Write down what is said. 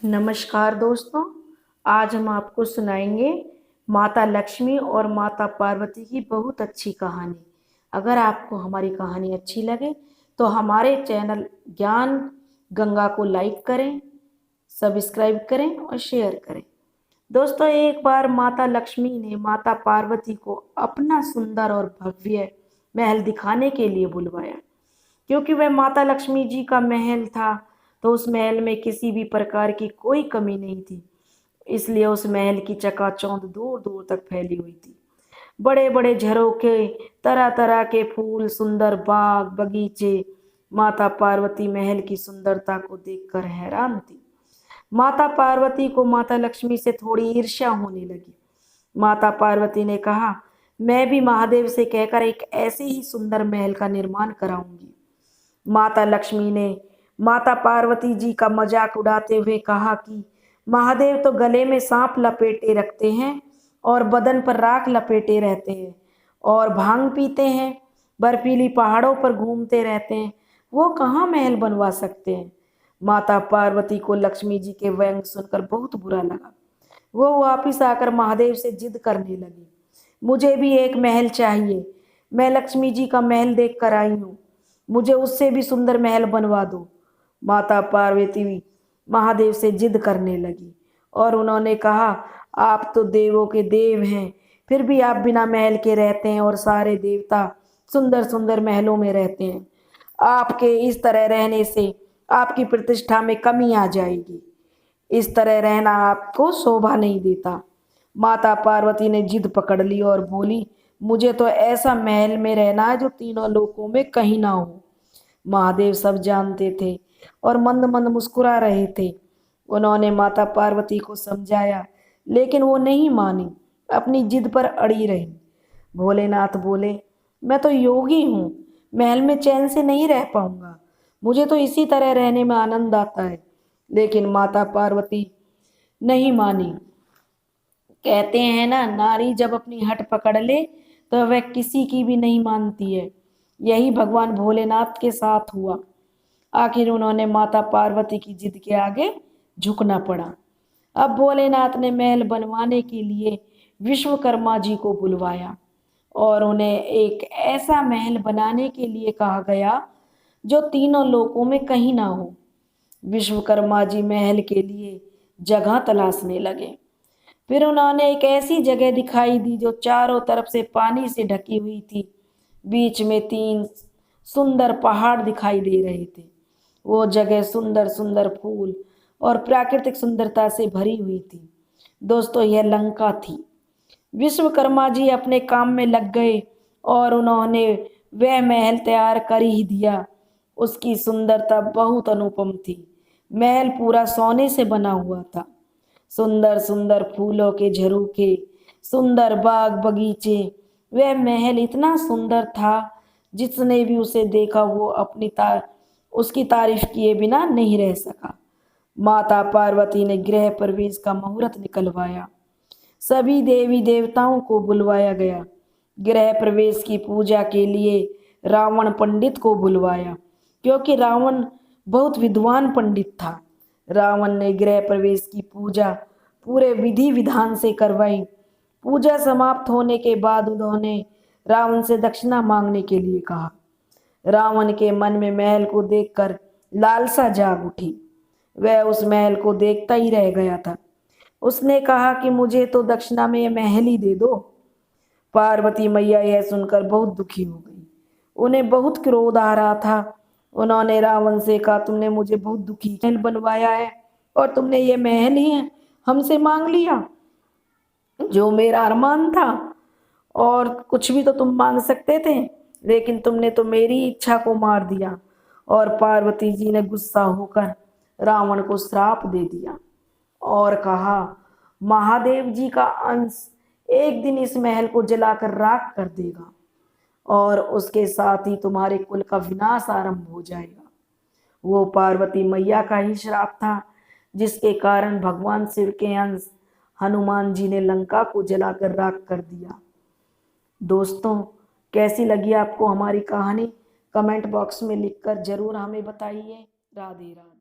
नमस्कार दोस्तों। आज हम आपको सुनाएंगे माता लक्ष्मी और माता पार्वती की बहुत अच्छी कहानी। अगर आपको हमारी कहानी अच्छी लगे तो हमारे चैनल ज्ञान गंगा को लाइक करें, सब्सक्राइब करें और शेयर करें। दोस्तों, एक बार माता लक्ष्मी ने माता पार्वती को अपना सुंदर और भव्य महल दिखाने के लिए बुलवाया। क्योंकि वह माता लक्ष्मी जी का महल था, तो उस महल में किसी भी प्रकार की कोई कमी नहीं थी। इसलिए उस महल की चकाचौंध दूर दूर तक फैली हुई थी। बड़े बड़े झरोखे, तरह तरह के फूल, सुंदर बाग बगीचे। माता पार्वती महल की सुंदरता को देखकर हैरान थी। माता पार्वती को माता लक्ष्मी से थोड़ी ईर्ष्या होने लगी। माता पार्वती ने कहा, मैं भी महादेव से कहकर एक ऐसे ही सुंदर महल का निर्माण कराऊंगी। माता लक्ष्मी ने माता पार्वती जी का मजाक उड़ाते हुए कहा कि महादेव तो गले में सांप लपेटे रखते हैं और बदन पर राख लपेटे रहते हैं और भांग पीते हैं, बर्फीली पहाड़ों पर घूमते रहते हैं, वो कहाँ महल बनवा सकते हैं। माता पार्वती को लक्ष्मी जी के व्यंग सुनकर बहुत बुरा लगा। वो वापिस आकर महादेव से जिद करने लगी, मुझे भी एक महल चाहिए। मैं लक्ष्मी जी का महल देख कर आई हूँ, मुझे उससे भी सुंदर महल बनवा दो। माता पार्वती महादेव से जिद करने लगी और उन्होंने कहा, आप तो देवों के देव हैं, फिर भी आप बिना महल के रहते हैं और सारे देवता सुंदर सुंदर महलों में रहते हैं। आपके इस तरह रहने से आपकी प्रतिष्ठा में कमी आ जाएगी। इस तरह रहना आपको शोभा नहीं देता। माता पार्वती ने जिद पकड़ ली और बोली, मुझे तो ऐसा महल में रहना है जो तीनों लोकों में कहीं ना हो। महादेव सब जानते थे और मंद मंद मुस्कुरा रहे थे। उन्होंने माता पार्वती को समझाया, लेकिन वो नहीं मानी, अपनी जिद पर अड़ी रही। भोलेनाथ बोले, मैं तो योगी हूँ, महल में चैन से नहीं रह पाऊंगा, मुझे तो इसी तरह रहने में आनंद आता है। लेकिन माता पार्वती नहीं मानी। कहते हैं ना, नारी जब अपनी हट पकड़ ले तो वह किसी की भी नहीं मानती है। यही भगवान भोलेनाथ के साथ हुआ। आखिर उन्होंने माता पार्वती की जिद के आगे झुकना पड़ा। अब भोलेनाथ ने महल बनवाने के लिए विश्वकर्मा जी को बुलवाया और उन्हें एक ऐसा महल बनाने के लिए कहा गया जो तीनों लोकों में कहीं ना हो। विश्वकर्मा जी महल के लिए जगह तलाशने लगे। फिर उन्होंने एक ऐसी जगह दिखाई दी जो चारों तरफ से पानी से ढकी हुई थी। बीच में तीन सुंदर पहाड़ दिखाई दे रहे थे। वो जगह सुंदर सुंदर फूल और प्राकृतिक सुंदरता से भरी हुई थी। दोस्तों, यह लंका थी। विश्वकर्मा जी अपने काम में लग गए और उन्होंने वह महल तैयार कर ही दिया। उसकी सुंदरता बहुत अनुपम थी। महल पूरा सोने से बना हुआ था। सुंदर सुंदर फूलों के झरोखे, सुंदर बाग बगीचे। वह महल इतना सुंदर था, जिसने भी उसे देखा वो उसकी तारीफ किए बिना नहीं रह सका। माता पार्वती ने गृह प्रवेश का मुहूर्त निकलवाया। सभी देवी देवताओं को बुलवाया गया। गृह प्रवेश की पूजा के लिए रावण पंडित को बुलवाया, क्योंकि रावण बहुत विद्वान पंडित था। रावण ने गृह प्रवेश की पूजा पूरे विधि विधान से करवाई। पूजा समाप्त होने के बाद उन्होंने रावण से दक्षिणा मांगने के लिए कहा। रावण के मन में महल को देखकर लालसा जाग उठी। वह उस महल को देखता ही रह गया था। उसने कहा कि मुझे तो दक्षिणा में यह महल ही दे दो। पार्वती मैया यह सुनकर बहुत दुखी हो गई। उन्हें बहुत क्रोध आ रहा था। उन्होंने रावण से कहा, तुमने मुझे बहुत दुखी महल बनवाया है और तुमने ये महल ही हमसे मांग लिया, जो मेरा अरमान था। और कुछ भी तो तुम मांग सकते थे, लेकिन तुमने तो मेरी इच्छा को मार दिया। और पार्वती जी ने गुस्सा होकर रावण को श्राप दे दिया और कहा, महादेव जी का अंश एक दिन इस महल को जलाकर राख कर देगा और उसके साथ ही तुम्हारे कुल का विनाश आरंभ हो जाएगा। वो पार्वती मैया का ही श्राप था, जिसके कारण भगवान शिव के अंश हनुमान जी ने लंका को जलाकर राख कर दिया। दोस्तों, कैसी लगी आपको हमारी कहानी? कमेंट बॉक्स में लिखकर जरूर हमें बताइए। राधे राधे।